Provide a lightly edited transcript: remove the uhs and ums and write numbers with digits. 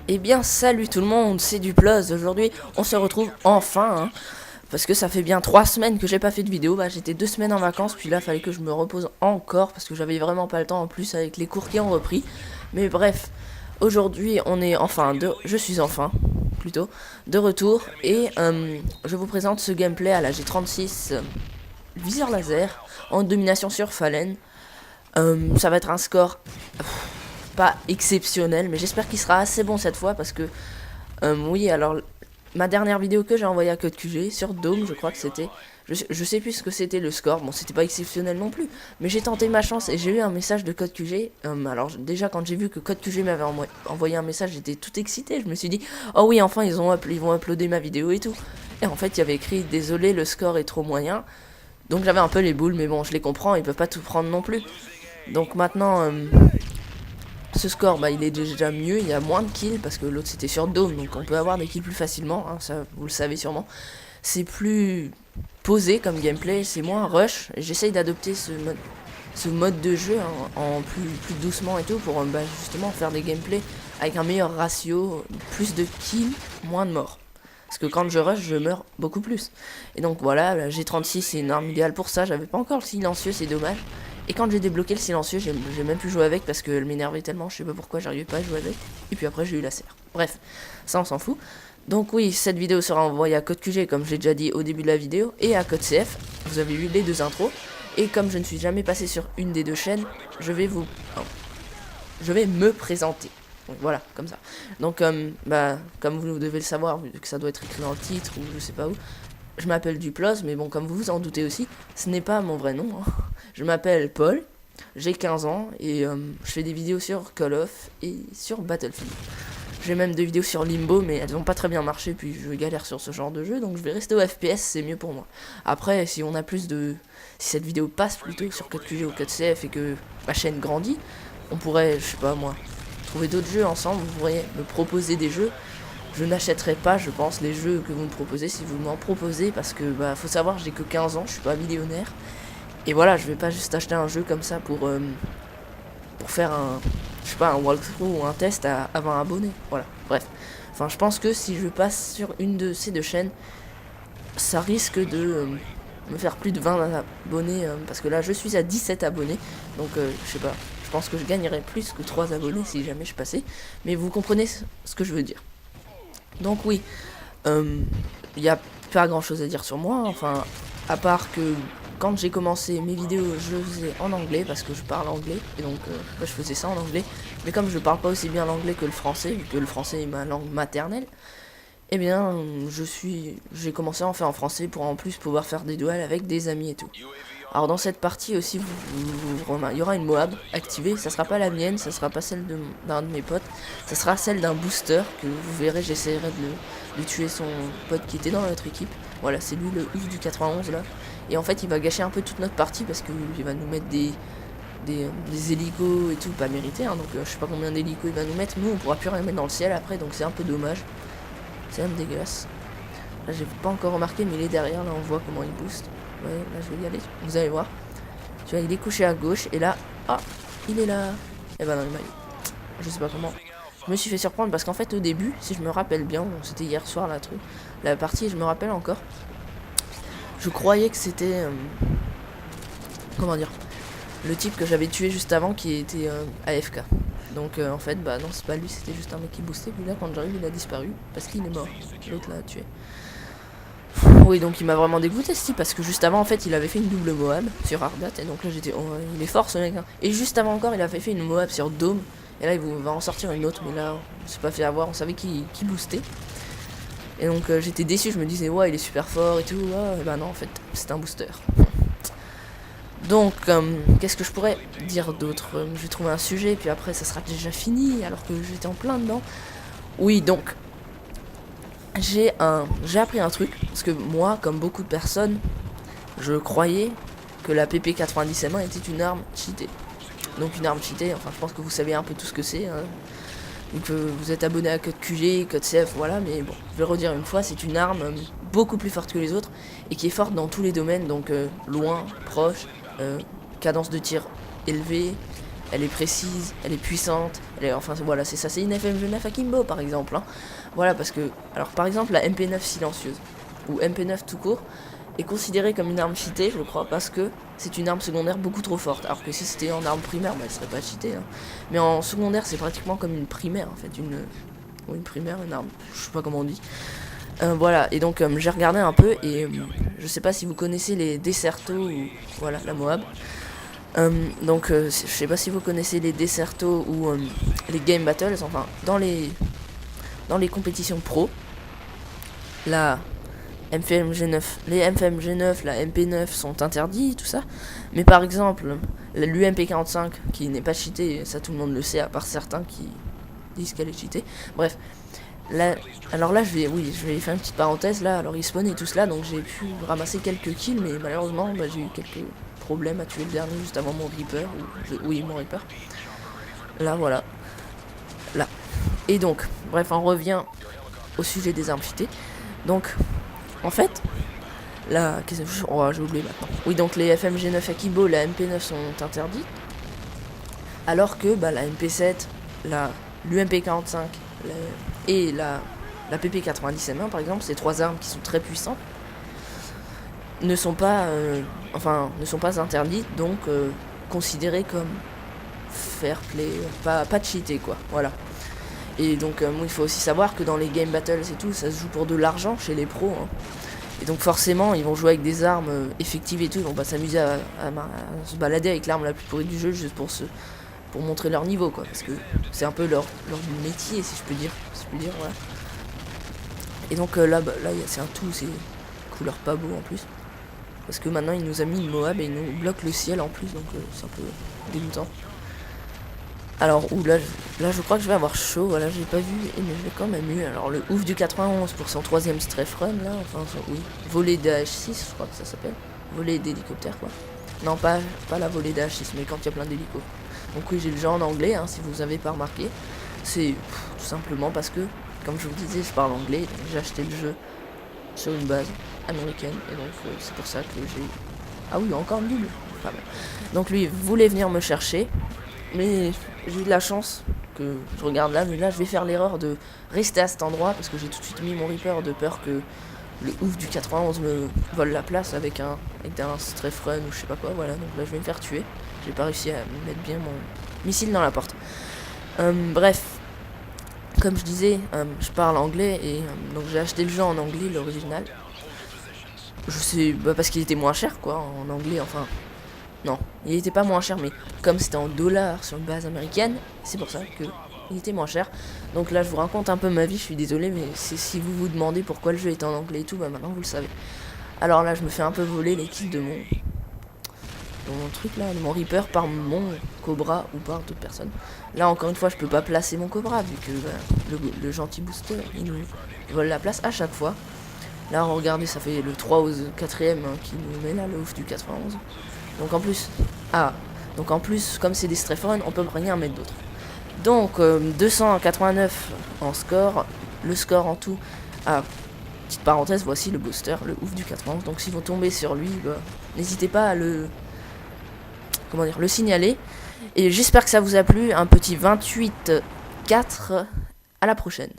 Eh bien salut tout le monde, c'est Duplos. Aujourd'hui on se retrouve enfin parce que ça fait bien 3 semaines que j'ai pas fait de vidéo. J'étais 2 semaines en vacances, puis là fallait que je me repose encore parce que j'avais vraiment pas le temps en plus avec les cours qui ont repris. Mais bref, aujourd'hui on est je suis enfin plutôt de retour et je vous présente ce gameplay à la G36 viseur laser en domination sur Fallen. Ça va être un score pas exceptionnel, mais j'espère qu'il sera assez bon cette fois parce que oui, alors ma dernière vidéo que j'ai envoyée à Code QG sur Dome, je crois que c'était, je sais plus ce que c'était le score, bon c'était pas exceptionnel non plus, mais j'ai tenté ma chance et j'ai eu un message de Code QG. Alors déjà quand j'ai vu que Code QG m'avait envoyé un message, j'étais tout excité, je me suis dit oh oui, enfin ils vont uploader ma vidéo et tout. Et en fait il y avait écrit désolé, le score est trop moyen. Donc j'avais un peu les boules, mais bon je les comprends, ils peuvent pas tout prendre non plus. Donc maintenant ce score, il est déjà mieux, il y a moins de kills parce que l'autre c'était sur Dome, donc on peut avoir des kills plus facilement, ça vous le savez sûrement. C'est plus posé comme gameplay, c'est moins rush. J'essaye d'adopter ce mode de jeu en plus doucement et tout pour justement faire des gameplays avec un meilleur ratio, plus de kills, moins de morts. Parce que quand je rush, je meurs beaucoup plus. Et donc voilà, la G36 c'est une arme idéale pour ça, j'avais pas encore le silencieux, c'est dommage. Et quand j'ai débloqué le silencieux, j'ai même pu jouer avec parce qu'elle m'énervait tellement, je sais pas pourquoi j'arrivais pas à jouer avec. Et puis après j'ai eu la serre. Bref, ça on s'en fout. Donc oui, cette vidéo sera envoyée à Code QG comme j'ai déjà dit au début de la vidéo, et à Code CF. Vous avez eu les deux intros. Et comme je ne suis jamais passé sur une des deux chaînes, je vais me présenter. Donc voilà, comme ça. Donc comme vous devez le savoir, vu que ça doit être écrit dans le titre ou je sais pas où, je m'appelle Duplos, mais bon, comme vous vous en doutez aussi, ce n'est pas mon vrai nom. Je m'appelle Paul, j'ai 15 ans et je fais des vidéos sur Call of et sur Battlefield. J'ai même 2 vidéos sur Limbo, mais elles n'ont pas très bien marché, puis je galère sur ce genre de jeu, donc je vais rester au FPS, c'est mieux pour moi. Après, si cette vidéo passe plutôt sur Code QG ou Code CF et que ma chaîne grandit, on pourrait, je sais pas moi, trouver d'autres jeux ensemble, vous pourriez me proposer des jeux. Je n'achèterai pas, je pense, les jeux que vous me proposez si vous m'en proposez, parce que faut savoir, j'ai que 15 ans, je suis pas millionnaire. Et voilà, je vais pas juste acheter un jeu comme ça pour faire un walkthrough ou un test à 20 abonnés. Voilà, bref. Enfin, je pense que si je passe sur une de ces deux chaînes, ça risque de me faire plus de 20 abonnés, parce que là, je suis à 17 abonnés. Donc, je sais pas, je pense que je gagnerais plus que 3 abonnés si jamais je passais. Mais vous comprenez ce que je veux dire. Donc oui, il n'y a pas grand chose à dire sur moi, enfin, à part que quand j'ai commencé mes vidéos, je faisais en anglais parce que je parle anglais, et donc je faisais ça en anglais. Mais comme je parle pas aussi bien l'anglais que le français, vu que le français est ma langue maternelle, eh bien, j'ai commencé à en faire en français pour en plus pouvoir faire des duels avec des amis et tout. Alors dans cette partie aussi, il y aura une Moab activée, ça sera pas la mienne, ça sera pas celle d'un de mes potes, ça sera celle d'un booster que vous verrez, j'essaierai de tuer son pote qui était dans notre équipe. Voilà, c'est lui le UF du 91 là. Et en fait il va gâcher un peu toute notre partie parce qu'il va nous mettre des hélicos et tout, pas mérité, donc je sais pas combien d'hélicos il va nous mettre, nous on pourra plus rien mettre dans le ciel après, donc c'est un peu dommage. C'est même dégueulasse. Là j'ai pas encore remarqué, mais il est derrière, là on voit comment il booste. Ouais, là je vais y aller, vous allez voir. Tu vois, il est couché à gauche, et là, ah, il est là. Et ben non, je sais pas comment. Je me suis fait surprendre parce qu'en fait au début, si je me rappelle bien, bon, c'était hier soir la partie, je me rappelle encore. Je croyais que c'était, comment dire, le type que j'avais tué juste avant qui était AFK. Donc en fait, non, c'est pas lui, c'était juste un mec qui boostait. Puis là, quand j'arrive, il a disparu parce qu'il est mort. L'autre l'a tué. Oui, donc il m'a vraiment dégoûté ce type parce que juste avant, en fait, il avait fait une double Moab sur Ardat. Et donc là, j'étais, oh, il est fort ce mec. Et juste avant encore, il avait fait une Moab sur Dome. Et là, il va en sortir une autre, mais là, on s'est pas fait avoir, on savait qui boostait. Et donc j'étais déçu, je me disais, ouais, il est super fort et tout. Et bah non, en fait, c'est un booster. Donc, qu'est-ce que je pourrais dire d'autre? Je vais trouver un sujet, puis après, ça sera déjà fini, alors que j'étais en plein dedans. Oui, donc, j'ai appris un truc, parce que moi, comme beaucoup de personnes, je croyais que la PP90M1 était une arme cheatée. Donc une arme cheatée, enfin je pense que vous savez un peu tout ce que c'est. Donc vous êtes abonné à Code QG, Code CF, voilà, mais bon, je vais redire une fois, c'est une arme beaucoup plus forte que les autres, et qui est forte dans tous les domaines, donc loin, proche, cadence de tir élevée, elle est précise, elle est puissante, Enfin voilà, c'est ça, c'est une FMG9 Akimbo par exemple, hein. Voilà, parce que, alors par exemple la MP9 silencieuse, ou MP9 tout court, est considérée comme une arme cheatée, je crois, parce que c'est une arme secondaire beaucoup trop forte. Alors que si c'était en arme primaire, bah elle serait pas cheatée, hein. Mais en secondaire, c'est pratiquement comme une primaire en fait, une primaire, une arme, je sais pas comment on dit. Voilà, et donc j'ai regardé un peu, et je sais pas si vous connaissez les Deserto, ou voilà, la Moab. Donc je sais pas si vous connaissez les Deserto ou les Game Battles, enfin dans les compétitions pro, la MFMG9, les MFMG9, la MP9 sont interdits, tout ça. Mais par exemple, l'UMP45 qui n'est pas cheatée, ça tout le monde le sait, à part certains qui disent qu'elle est cheatée. Bref, là, alors là je vais faire une petite parenthèse là. Alors il spawn et tout cela, donc j'ai pu ramasser quelques kills, mais malheureusement bah, j'ai eu quelques problème à tuer le dernier juste avant mon Reaper. Oui, mon Reaper. Là, voilà. Là. Et donc, bref, on revient au sujet des armes cheatées. Donc, en fait, là, j'ai oublié maintenant. Oui, donc les FMG9 Akimbo, la MP9 sont interdites. Alors que bah, la MP7, l'UMP45 et la PP90M1, par exemple, ces trois armes qui sont très puissantes, ne sont pas interdites, donc considérées comme fair play, pas cheaté quoi, voilà. Et donc il faut aussi savoir que dans les game battles et tout, ça se joue pour de l'argent chez les pros, hein. Et donc forcément ils vont jouer avec des armes effectives et tout, ils vont pas s'amuser à se balader avec l'arme la plus pourrie du jeu juste pour montrer leur niveau quoi, parce que c'est un peu leur métier si je peux dire, voilà. Et donc là c'est un tout, c'est couleur pas beau en plus. Parce que maintenant il nous a mis une Moab et il nous bloque le ciel en plus, donc c'est un peu dégoûtant. Alors, là je crois que je vais avoir chaud, voilà, j'ai pas vu, mais je l'ai quand même eu. Alors le ouf du 91 pour son troisième strafe run là, enfin oui, volée d'AH6 je crois que ça s'appelle, volée d'hélicoptère quoi. Non pas la volée d'AH6, mais quand il y a plein d'hélicos. Donc oui, j'ai le jeu en anglais, hein, si vous avez pas remarqué. C'est tout simplement parce que, comme je vous disais, je parle anglais, donc j'ai acheté le jeu sur une base américaine, et donc c'est pour ça que j'ai... Ah oui, encore une double, enfin, bon. Donc lui voulait venir me chercher, mais j'ai eu de la chance que je regarde là, mais là je vais faire l'erreur de rester à cet endroit, parce que j'ai tout de suite mis mon Reaper de peur que le ouf du 91 me vole la place avec un strafe run ou je sais pas quoi, voilà, donc là je vais me faire tuer. J'ai pas réussi à mettre bien mon missile dans la porte. Bref, comme je disais, je parle anglais et donc j'ai acheté le jeu en anglais, l'original. Je sais, parce qu'il était moins cher quoi, en anglais, enfin. Non, il était pas moins cher, mais comme c'était en dollars sur une base américaine, c'est pour ça que il était moins cher. Donc là, je vous raconte un peu ma vie, je suis désolé, mais si vous vous demandez pourquoi le jeu est en anglais et tout, bah maintenant vous le savez. Alors là, je me fais un peu voler les kills de mon truc là, de mon Reaper par mon Cobra ou par d'autres personnes. Là, encore une fois, je peux pas placer mon Cobra vu que le gentil booster, il nous vole la place à chaque fois. Là, regardez, ça fait le 3 au 4ème hein, qui nous met là, le ouf du 91. Donc en plus, comme c'est des strafe runs, on peut rien mettre d'autre. Donc 289 en score, le score en tout. Ah, petite parenthèse, voici le booster, le ouf du 91. Donc si vous tombez sur lui, bah, n'hésitez pas à le signaler. Et j'espère que ça vous a plu, un petit 28-4, à la prochaine.